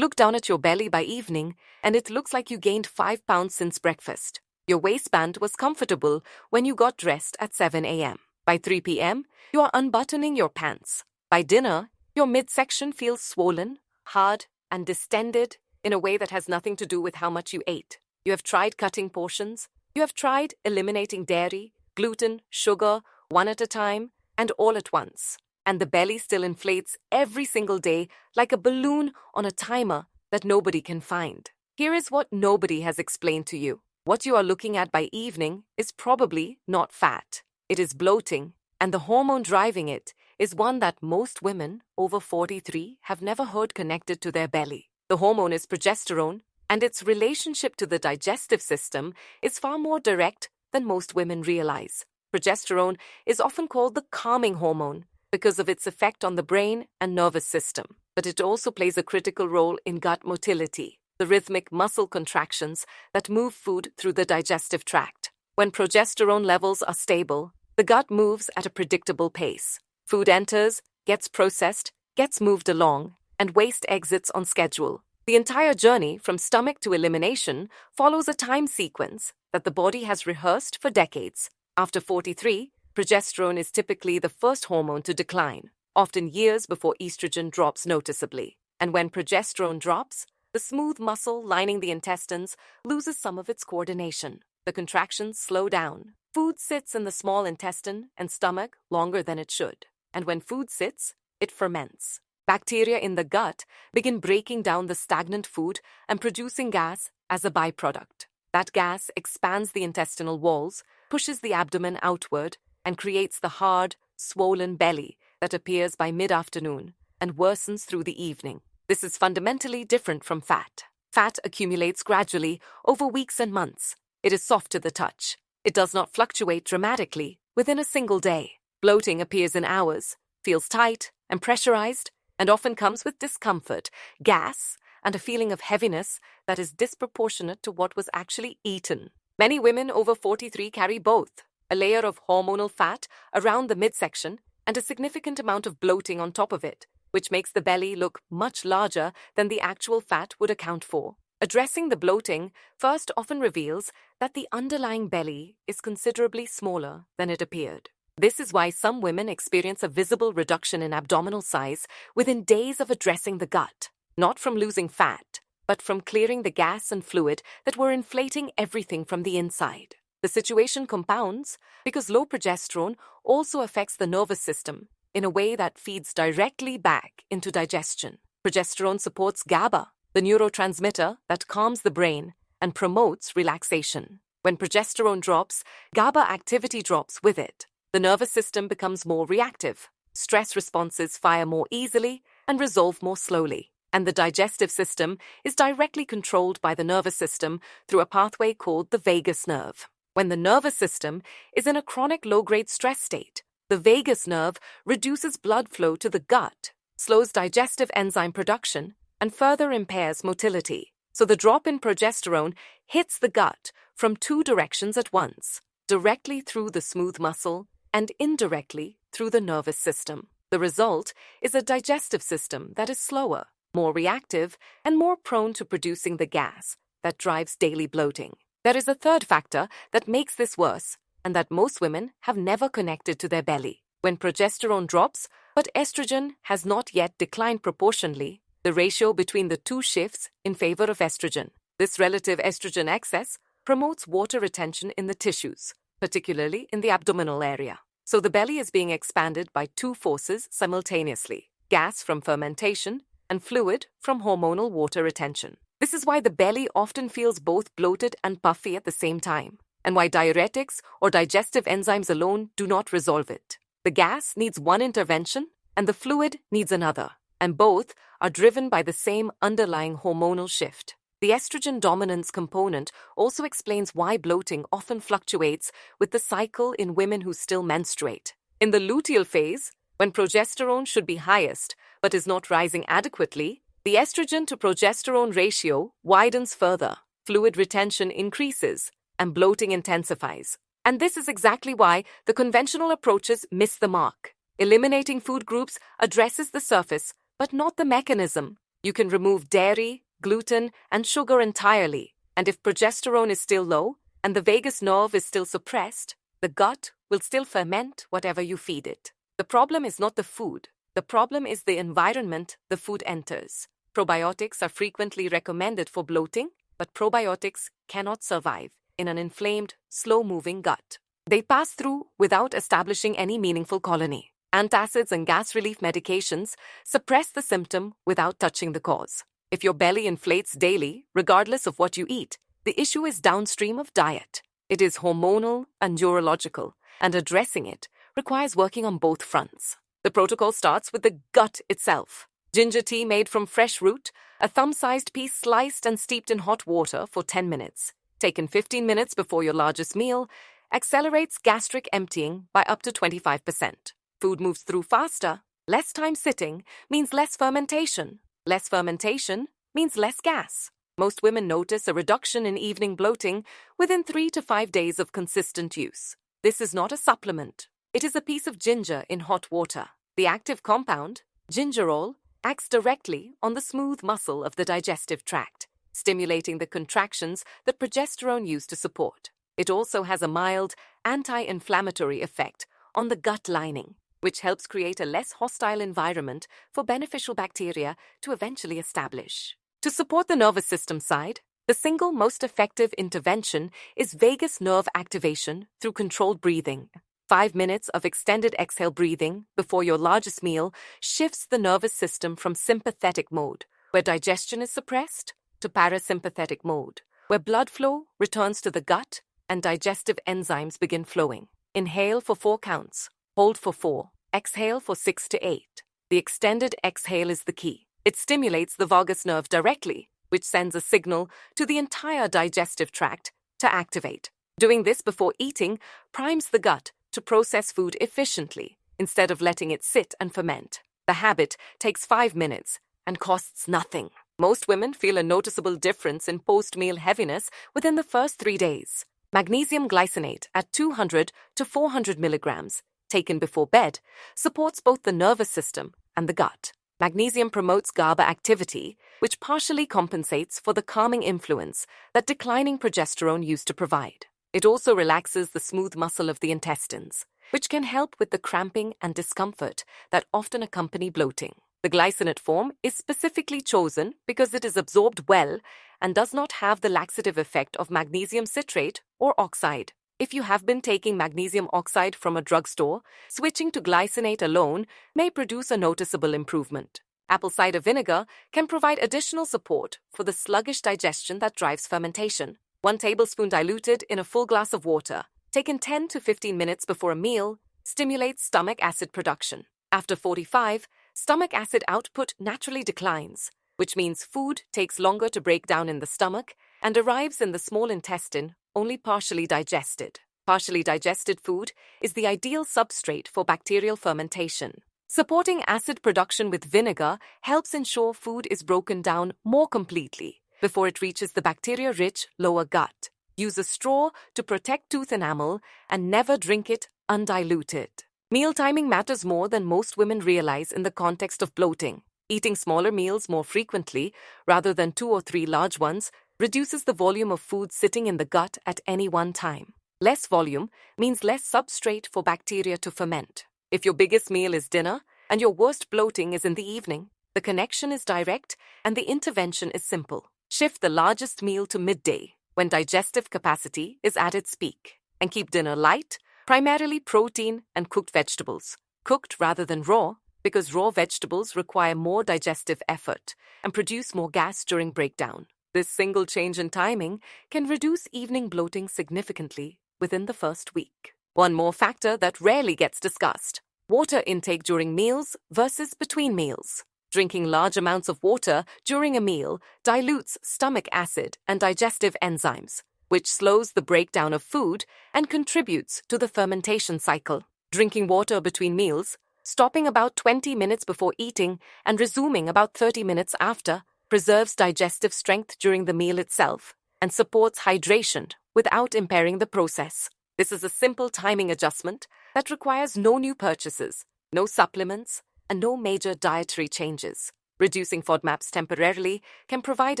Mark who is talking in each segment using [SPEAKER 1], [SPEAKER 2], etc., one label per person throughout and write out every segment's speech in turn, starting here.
[SPEAKER 1] Look down at your belly by evening, and it looks like you gained 5 pounds since breakfast. Your waistband was comfortable when you got dressed at 7 a.m. By 3 p.m., you are unbuttoning your pants. By dinner, your midsection feels swollen, hard, and distended in a way that has nothing to do with how much you ate. You have tried cutting portions. You have tried eliminating dairy, gluten, sugar, one at a time, and all at once. And the belly still inflates every single day like a balloon on a timer that nobody can find. Here is what nobody has explained to you. What you are looking at by evening is probably not fat. It is bloating, and the hormone driving it is one that most women over 43 have never heard connected to their belly. The hormone is progesterone, and its relationship to the digestive system is far more direct than most women realize. Progesterone is often called the calming hormone because of its effect on the brain and nervous system, but it also plays a critical role in gut motility, the rhythmic muscle contractions that move food through the digestive tract. When progesterone levels are stable, the gut moves at a predictable pace. Food enters, gets processed, gets moved along, and waste exits on schedule. The entire journey from stomach to elimination follows a time sequence that the body has rehearsed for decades. After 43, progesterone is typically the first hormone to decline, often years before estrogen drops noticeably. And when progesterone drops, the smooth muscle lining the intestines loses some of its coordination. The contractions slow down. Food sits in the small intestine and stomach longer than it should. And when food sits, it ferments. Bacteria in the gut begin breaking down the stagnant food and producing gas as a byproduct. That gas expands the intestinal walls, pushes the abdomen outward, and creates the hard, swollen belly that appears by mid-afternoon and worsens through the evening. This is fundamentally different from fat. Fat accumulates gradually over weeks and months. It is soft to the touch. It does not fluctuate dramatically within a single day. Bloating appears in hours, feels tight and pressurized, and often comes with discomfort, gas, and a feeling of heaviness that is disproportionate to what was actually eaten. Many women over 43 carry both, a layer of hormonal fat around the midsection and a significant amount of bloating on top of it, which makes the belly look much larger than the actual fat would account for. Addressing the bloating first often reveals that the underlying belly is considerably smaller than it appeared. This is why some women experience a visible reduction in abdominal size within days of addressing the gut, not from losing fat, but from clearing the gas and fluid that were inflating everything from the inside. The situation compounds because low progesterone also affects the nervous system in a way that feeds directly back into digestion. Progesterone supports GABA, the neurotransmitter that calms the brain and promotes relaxation. When progesterone drops, GABA activity drops with it. The nervous system becomes more reactive. Stress responses fire more easily and resolve more slowly. And the digestive system is directly controlled by the nervous system through a pathway called the vagus nerve. When the nervous system is in a chronic low-grade stress state, the vagus nerve reduces blood flow to the gut, slows digestive enzyme production, and further impairs motility. So the drop in progesterone hits the gut from two directions at once, directly through the smooth muscle and indirectly through the nervous system. The result is a digestive system that is slower, more reactive, and more prone to producing the gas that drives daily bloating. There is a third factor that makes this worse, and that most women have never connected to their belly. When progesterone drops, but estrogen has not yet declined proportionally, the ratio between the two shifts in favor of estrogen. This relative estrogen excess promotes water retention in the tissues, particularly in the abdominal area. So the belly is being expanded by two forces simultaneously: gas from fermentation and fluid from hormonal water retention. This is why the belly often feels both bloated and puffy at the same time, and why diuretics or digestive enzymes alone do not resolve it. The gas needs one intervention, and the fluid needs another, and both are driven by the same underlying hormonal shift. The estrogen dominance component also explains why bloating often fluctuates with the cycle in women who still menstruate. In the luteal phase, when progesterone should be highest but is not rising adequately, the estrogen to progesterone ratio widens further, fluid retention increases, and bloating intensifies. And this is exactly why the conventional approaches miss the mark. Eliminating food groups addresses the surface, but not the mechanism. You can remove dairy, gluten, and sugar entirely, and if progesterone is still low and the vagus nerve is still suppressed, the gut will still ferment whatever you feed it. The problem is not the food. The problem is the environment the food enters. Probiotics are frequently recommended for bloating, but probiotics cannot survive in an inflamed, slow-moving gut. They pass through without establishing any meaningful colony. Antacids and gas relief medications suppress the symptom without touching the cause. If your belly inflates daily, regardless of what you eat, the issue is downstream of diet. It is hormonal and neurological, and addressing it requires working on both fronts. The protocol starts with the gut itself. Ginger tea made from fresh root, a thumb-sized piece sliced and steeped in hot water for 10 minutes. Taken 15 minutes before your largest meal, accelerates gastric emptying by up to 25%. Food moves through faster. Less time sitting means less fermentation. Less fermentation means less gas. Most women notice a reduction in evening bloating within 3 to 5 days of consistent use. This is not a supplement. It is a piece of ginger in hot water. The active compound, gingerol, acts directly on the smooth muscle of the digestive tract, stimulating the contractions that progesterone used to support. It also has a mild anti-inflammatory effect on the gut lining, which helps create a less hostile environment for beneficial bacteria to eventually establish. To support the nervous system side, the single most effective intervention is vagus nerve activation through controlled breathing. 5 minutes of extended exhale breathing before your largest meal shifts the nervous system from sympathetic mode, where digestion is suppressed, to parasympathetic mode, where blood flow returns to the gut and digestive enzymes begin flowing. Inhale for 4 counts. Hold for 4. Exhale for 6 to 8. The extended exhale is the key. It stimulates the vagus nerve directly, which sends a signal to the entire digestive tract to activate. Doing this before eating primes the gut to process food efficiently instead of letting it sit and ferment. The habit takes 5 minutes and costs nothing. Most women feel a noticeable difference in post-meal heaviness within the first 3 days. Magnesium glycinate at 200 to 400 milligrams, taken before bed, supports both the nervous system and the gut. Magnesium promotes GABA activity, which partially compensates for the calming influence that declining progesterone used to provide. It also relaxes the smooth muscle of the intestines, which can help with the cramping and discomfort that often accompany bloating. The glycinate form is specifically chosen because it is absorbed well and does not have the laxative effect of magnesium citrate or oxide. If you have been taking magnesium oxide from a drugstore, switching to glycinate alone may produce a noticeable improvement. Apple cider vinegar can provide additional support for the sluggish digestion that drives fermentation. 1 tablespoon diluted in a full glass of water, taken 10 to 15 minutes before a meal, stimulates stomach acid production. After 45, stomach acid output naturally declines, which means food takes longer to break down in the stomach and arrives in the small intestine only partially digested. Partially digested food is the ideal substrate for bacterial fermentation. Supporting acid production with vinegar helps ensure food is broken down more completely before it reaches the bacteria-rich lower gut. Use a straw to protect tooth enamel and never drink it undiluted. Meal timing matters more than most women realize in the context of bloating. Eating smaller meals more frequently, rather than 2 or 3 large ones, reduces the volume of food sitting in the gut at any one time. Less volume means less substrate for bacteria to ferment. If your biggest meal is dinner and your worst bloating is in the evening, the connection is direct and the intervention is simple. Shift the largest meal to midday, when digestive capacity is at its peak, and keep dinner light, primarily protein and cooked vegetables. Cooked rather than raw, because raw vegetables require more digestive effort and produce more gas during breakdown. This single change in timing can reduce evening bloating significantly within the first week. One more factor that rarely gets discussed: water intake during meals versus between meals. Drinking large amounts of water during a meal dilutes stomach acid and digestive enzymes, which slows the breakdown of food and contributes to the fermentation cycle. Drinking water between meals, stopping about 20 minutes before eating and resuming about 30 minutes after, preserves digestive strength during the meal itself and supports hydration without impairing the process. This is a simple timing adjustment that requires no new purchases, no supplements, and no major dietary changes. Reducing FODMAPs temporarily can provide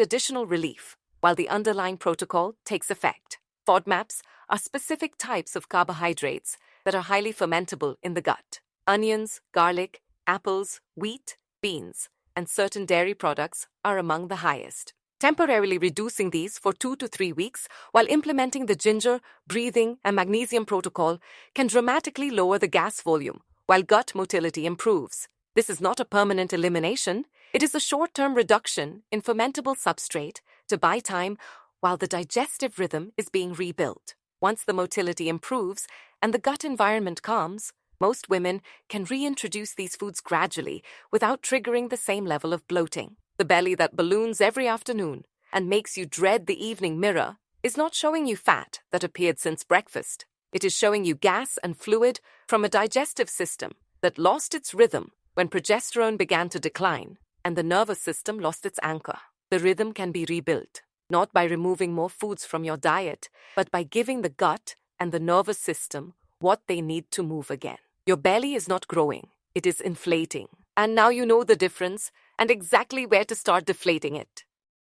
[SPEAKER 1] additional relief, while the underlying protocol takes effect. FODMAPs are specific types of carbohydrates that are highly fermentable in the gut. Onions, garlic, apples, wheat, beans, and certain dairy products are among the highest. Temporarily reducing these for 2 to 3 weeks while implementing the ginger, breathing, and magnesium protocol can dramatically lower the gas volume, while gut motility improves. This is not a permanent elimination, it is a short-term reduction in fermentable substrate to buy time while the digestive rhythm is being rebuilt. Once the motility improves and the gut environment calms, most women can reintroduce these foods gradually without triggering the same level of bloating. The belly that balloons every afternoon and makes you dread the evening mirror is not showing you fat that appeared since breakfast. It is showing you gas and fluid from a digestive system that lost its rhythm when progesterone began to decline and the nervous system lost its anchor. The rhythm can be rebuilt, not by removing more foods from your diet, but by giving the gut and the nervous system what they need to move again. Your belly is not growing, it is inflating. And now you know the difference and exactly where to start deflating it.